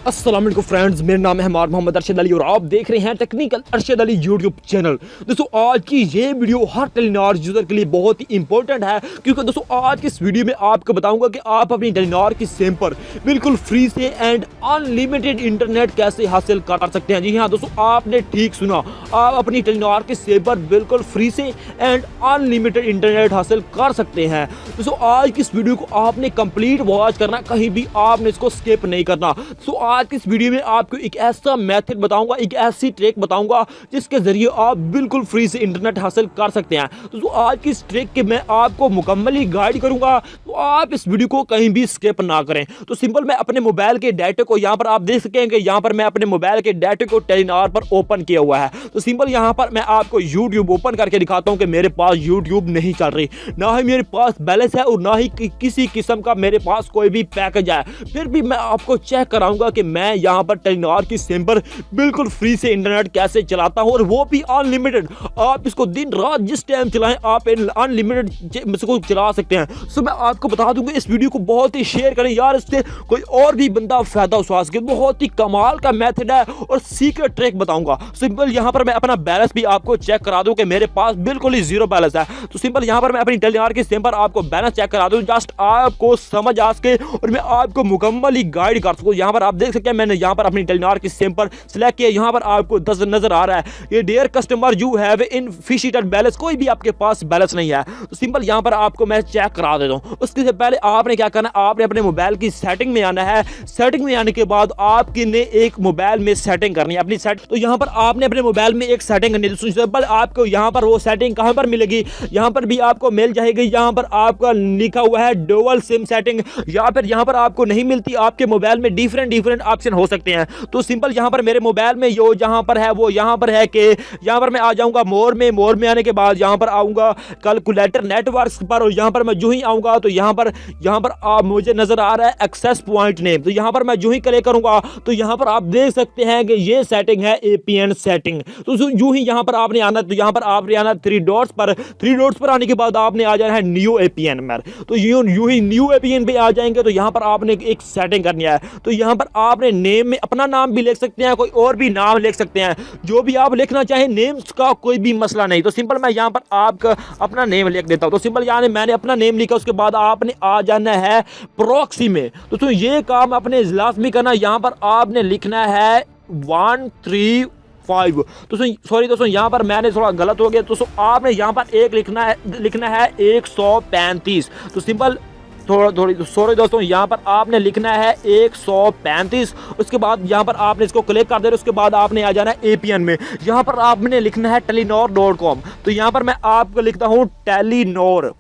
अस्सलाम वालेकुम फ्रेंड्स, मेरा नाम है MEHAR मुहम्मद अरशद अली और आप देख रहे हैं technical Arshad Ali YouTube channel. दोस्तों आज की ये वीडियो हर टेलीनॉर यूजर के लिए बहुत ही इंपॉर्टेंट है, क्योंकि दोस्तों आज की इस वीडियो में आपको बताऊंगा कि आप अपनी टेलीनॉर की सिम पर बिल्कुल फ्री से एंड अनलिमिटेड इंटरनेट कैसे हासिल कर सकते हैं। जी हाँ दोस्तों, आपने ठीक सुना, आप अपनी टेलीनॉर की सिम पर बिल्कुल फ्री से एंड अनलिमिटेड इंटरनेट हासिल कर सकते हैं। दोस्तों आज की इस वीडियो को आपने कंप्लीट वॉच करना, कहीं भी आपने इसको स्किप नहीं करना। आज की इस वीडियो में आपको एक ऐसा मेथड बताऊंगा, एक ऐसी ट्रिक बताऊंगा जिसके जरिए आप बिल्कुल फ्री से इंटरनेट हासिल कर सकते हैं। तो आज की इस ट्रिक के मैं आपको मुकम्मली गाइड करूंगा, तो आप इस वीडियो को कहीं भी स्किप ना करें। तो सिंपल मैं अपने मोबाइल के डाटा को यहाँ पर आप देख सकेंगे, यहाँ पर मैं अपने मोबाइल के डाटा को टेलीनॉर पर ओपन किया हुआ है। तो सिंपल यहाँ पर मैं आपको यूट्यूब ओपन करके दिखाता हूँ कि मेरे पास यूट्यूब नहीं चल रही, ना ही मेरे पास बैलेंस है और ना ही किसी किस्म का मेरे पास कोई भी पैकेज है। फिर भी मैं आपको चेक कराऊंगा कि मैं यहां पर टेलीनॉर की सिम पर बिल्कुल फ्री से इंटरनेट कैसे चलाता हूं, और वो भी अनलिमिटेड। आप इसको दिन रात जिस टाइम चलाएं आप अनलिमिटेड इसको चला सकते हैं। सो मैं आपको बता दूंगा, इस वीडियो को बहुत ही शेयर करें यार, इससे कोई और भी बंदा फायदा उठा सके। बहुत ही कमाल का मेथड है और सीक्रेट ट्रिक बताऊंगा। सिंपल यहां पर मैं अपना बैलेंस भी आपको चेक करा दूं कि मेरे पास बिल्कुल ही जीरो बैलेंस है। तो सिंपल यहां पर मैं अपनी टेलीनॉर की सिम पर आपको बैलेंस चेक करा दूं, जस्ट आपको समझ आ सके और मैं आपको मुकम्मली गाइड कर सकूं। यहां पर आप देख सकते हैं, मैंने यहां पर अपनी टेलीनॉर की सिम पर सिलेक्ट किया। यहां पर आपको नजर आ रहा है ये dear customer you have insufficient balance, कोई भी आपके पास बैलेंस नहीं है। तो सिंपल यहां पर आपको मैं चेक करा देता हूं। उसके पहले आपने क्या करना है, आपने अपने मोबाइल की सेटिंग में आना है। सेटिंग में आने के बाद आपने एक मोबाइल में सेटिंग करनी है अपनी सेट। तो यहां पर आपने अपने मोबाइल में एक सेटिंग करनी है। सिंपल आपको यहां पर वो सेटिंग कहां पर मिलेगी, यहां पर भी आपको मिल जाएगी। यहां पर आपका लिखा हुआ है डुअल सिम सेटिंग, या फिर यहां पर आपको नहीं मिलती, आपके मोबाइल में डिफरेंट ऑप्शन हो सकते हैं। तो सिंपल यहां पर मेरे मोबाइल में यो जहां पर है वो यहां पर है कि यहां पर मैं आ जाऊंगा मोर में आने के बाद यहां पर आऊंगा कैलकुलेटर नेटवर्क्स पर, और यहां पर मैं जो ही आऊंगा तो यहां पर मुझे नजर आ रहा है एक्सेस पॉइंट नेम। तो यहां पर मैं जो ही क्लिक करूंगा तो यहां पर आप देख सकते हैं कि ये सेटिंग है एपीएन सेटिंग। तो जो ही यहां पर आपने आना, तो यहां पर आपने आना थ्री डॉट्स पर आने के बाद आपने आ जाना है न्यू एपीएन में। तो यूं ही न्यू एपीएन पे आ जाएंगे तो यहां पर आपने एक सेटिंग करनी है। तो यहां पर आपने नेम में अपना नाम भी लिख सकते हैं, कोई और भी नाम लिख सकते हैं, जो भी आप लिखना चाहें, नेम्स का कोई भी मसला नहीं। तो सिंपल मैं यहां पर आपका अपना नेम लिख देता हूं। तो सिंपल यानी मैंने अपना नेम लिखा, उसके बाद आपने आ जाना है प्रॉक्सी में। तो ये काम अपने लाजमी करना, यहां पर आपने लिखना है 135। तो सॉरी दोस्तों, यहाँ पर मैंने थोड़ा गलत हो गया। तो आपने यहाँ पर एक लिखना है 135। तो सिंपल थोड़ी सॉरी दोस्तों, यहाँ पर आपने लिखना है 135। उसके बाद यहाँ पर आपने इसको क्लिक कर देना। उसके बाद आपने आ जाना है एपीएन में। यहाँ पर आपने लिखना है telenor.com। तो यहाँ पर मैं आपको लिखता हूँ टेलीनॉर।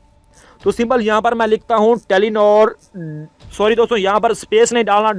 तो सिंपल यहाँ पर मैं लिखता हूँ टेलीनॉर, सॉरी दोस्तों यहाँ पर स्पेस नहीं डालना,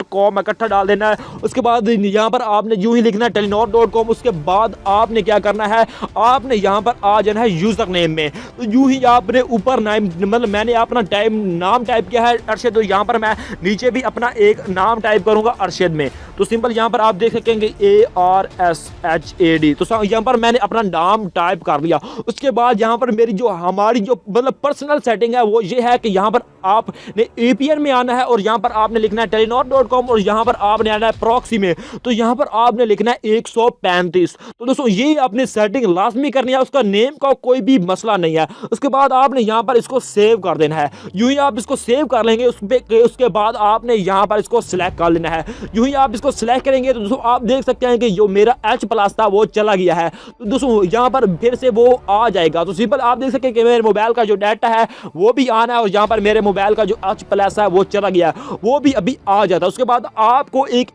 .com इकट्ठा डाल देना है। उसके बाद यहाँ पर आपने यूं ही लिखना है telenor.com। उसके बाद आपने क्या करना है, आपने यहाँ पर आ जाना है यूजर नेम में। तो यूं ही आपने ऊपर नाम, मतलब मैंने अपना नाम टाइप किया है अरशद, तो यहाँ पर मैं नीचे भी अपना एक नाम टाइप करूँगा अरशद में। तो सिंपल यहाँ पर आप देख सकेंगे ARSHAD। तो यहाँ पर मैंने अपना नाम टाइप कर लिया। उसके बाद यहाँ पर मेरी हमारी मतलब पर्सनल सेटिंग है वो ये है कि यहाँ पर आपने एपीएन में आना है और यहाँ पर आपने लिखना है telenor.com, और यहाँ पर आपने आना है प्रॉक्सी में। तो यहाँ पर आपने लिखना है 135। तो दोस्तों ये आपने सेटिंग लाजमी करनी है, उसका नेम का कोई भी मसला नहीं है। उसके बाद आपने यहाँ पर इसको सेव कर देना है। यूं ही आप इसको सेव कर लेंगे, उसके बाद आपने यहाँ पर इसको सिलेक्ट कर लेना है। यूं ही आप इसको सिलेक्ट करेंगे तो दोस्तों आप देख सकते हैं कि जो मेरा H+ था वो चला गया है। तो दोस्तों यहाँ पर फिर से वो आ जाएगा। तो सिंपल आप देख सकते हैं कि मेरे मोबाइल का जो डाटा है वो भी आना है, और यहाँ पर मेरे मोबाइल का जो H+ है वो चला गया, वो भी अभी आ जाता है। उसके बाद आपको एक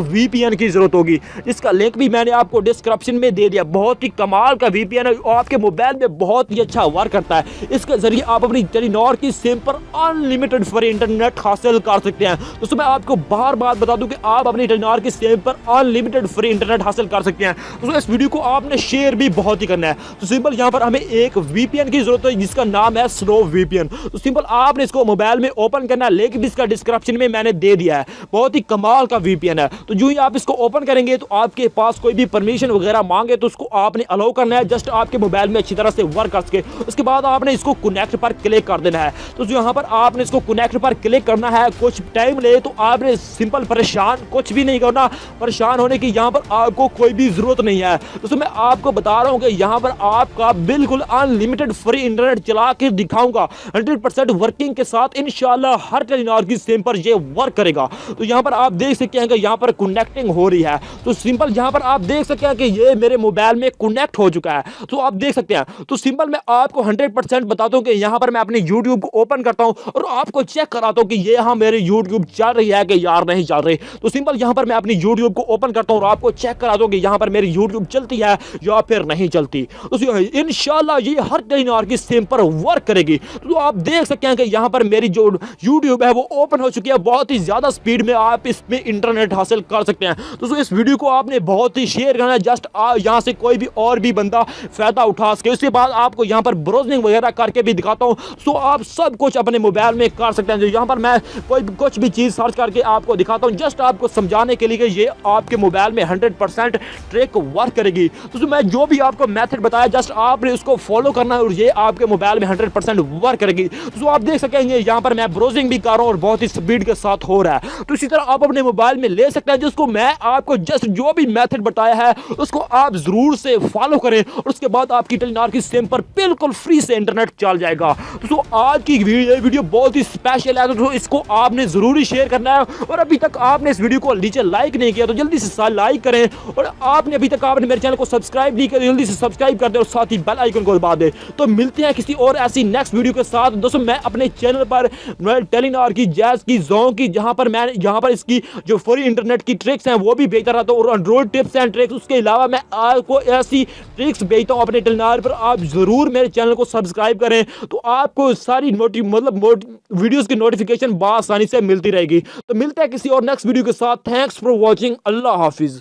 VPN की जरूरत होगी, जिसका लिंक भी मैंने आपको डिस्क्रिप्शन में दे दिया। बहुत ही कमाल का VPN है, आपके मोबाइल में बहुत ही अच्छा वर्क करता है। इसके जरिए आप अपनी टेलीनॉर की सिम पर अनलिमिटेड फ्री इंटरनेट हासिल कर सकते हैं। दोस्तों मैं आपको बार बार बता दूं कि आप अपनी टेलीनॉर की सिम पर अनलिमिटेड फ्री इंटरनेट हासिल कर सकते हैं। दोस्तों इस वीडियो को आपने शेयर भी बहुत ही करना है। तो सिंपल यहाँ पर हमें एक VPN की जरूरत है जिसका नाम है स्लो VPN। तो सिंपल आपने इसको मोबाइल में ओपन ओपन करना है, लिंक भी इसका डिस्क्रिप्शन में मैंने दे दिया है। बहुत ही कमाल का वीपीएन है। तो जो ही आप इसको ओपन करेंगे तो आपके पास कोई भी परमिशन वगैरह मांगे तो उसको आपने अलाउ करना है, जस्ट आपके मोबाइल में अच्छी तरह से वर्क कर सके। उसके बाद आपने इसको कनेक्ट पर क्लिक कर देना है। तो यहाँ पर आपने इसको कनेक्ट पर क्लिक करना है। कुछ टाइम ले तो आपने सिंपल परेशान कुछ भी नहीं करना, परेशान होने की यहाँ पर आपको कोई भी जरूरत नहीं है। दोस्तों मैं आपको बता रहा हूँ कि यहाँ पर आपका बिल्कुल अनलिमिटेड फ्री इंटरनेट चला के दिखाऊंगा 100% वर्किंग के साथ। इंशाल्लाह हर टेलीनॉर की सिम पर ये वर्क करेगा। तो यहाँ पर आप देख सकते हैं कि यहाँ पर कनेक्टिंग हो रही है। तो सिंपल यहाँ पर आप देख सकते हैं कि ये मेरे मोबाइल में कनेक्ट हो चुका है। तो आप देख सकते हैं। तो सिंपल मैं आपको 100% बताता हूँ कि यहाँ पर मैं अपने यूट्यूब को ओपन करता हूँ और आपको चेक कराता हूँ कि ये यहाँ मेरे यूट्यूब चल रही है कि यार नहीं चल रही। तो सिंपल यहाँ पर मैं अपनी यूट्यूब को ओपन करता हूँ और आपको चेक कराता हूँ कि यहाँ पर मेरी यूट्यूब चलती है या फिर नहीं चलती। तो इंशाल्लाह ये हर टेलीनॉर की सिम पर वर्क करेगी। तो आप देख सकते हैं कि यहाँ पर मेरी जो यूट्यूब है वो ओपन हो चुकी है। बहुत ही ज्यादा स्पीड में आप इसमें इंटरनेट हासिल कर सकते हैं। दोस्तों इस वीडियो को आपने बहुत ही शेयर करना है, जस्ट यहाँ से कोई भी और भी बंदा फायदा उठा सके। उसके बाद आपको यहाँ पर ब्राउजिंग वगैरह करके भी दिखाता हूँ। सो आप सब कुछ अपने मोबाइल में कर सकते हैं। जो यहाँ पर मैं कोई कुछ भी चीज सर्च करके आपको दिखाता हूँ, जस्ट आपको समझाने के लिए कि ये आपके मोबाइल में 100% ट्रिक वर्क करेगी। तो मैं जो भी आपको मेथड बताया जस्ट आपने उसको फॉलो करना है और ये आपके मोबाइल में 100% वर्क करेगी। तो आप देख सकेंगे यहाँ पर मैं ब्राउजिंग भी कर रहा हूँ और बहुत ही स्पीड के साथ हो रहा है। तो इसी तरह आप अपने मोबाइल में ले सकते हैं, जिसको मैं आपको जस्ट जो भी मेथड बताया है उसको आप जरूर से फॉलो करें और उसके बाद आपकी टेलीनॉर की सिम पर बिल्कुल फ्री से इंटरनेट चल जाएगा। तो आज की वीडियो बहुत ही स्पेशल है। तो इसको आपने जरूरी शेयर करना है और अभी तक आपने इस वीडियो को नीचे लाइक नहीं किया तो जल्दी से लाइक करें और आपने अभी तक आपने मेरे चैनल को सब्सक्राइब नहीं किया जल्दी से सब्सक्राइब कर दे और साथ ही बेल आइकन को दबा दे। तो मिलते हैं किसी और ऐसी नेक्स्ट वीडियो के साथ। दोस्तों मैं अपने चैनल पर टेलीनॉर की जैज की जोन की जहां पर मैं यहाँ पर इसकी जो फ्री इंटरनेट की ट्रिक्स हैं वो भी भेजता रहता हूँ और एंड्रॉइड टिप्स एंड ट्रिक्स। उसके अलावा मैं आपको ऐसी ट्रिक्स भेजता हूँ अपने टेलीनॉर पर। आप जरूर मेरे चैनल को सब्सक्राइब करें तो आपको सारी वीडियोस की नोटिफिकेशन बआसानी से मिलती रहेगी। तो मिलते हैं किसी और नेक्स्ट वीडियो के साथ। Thanks for watching. Allah Hafiz.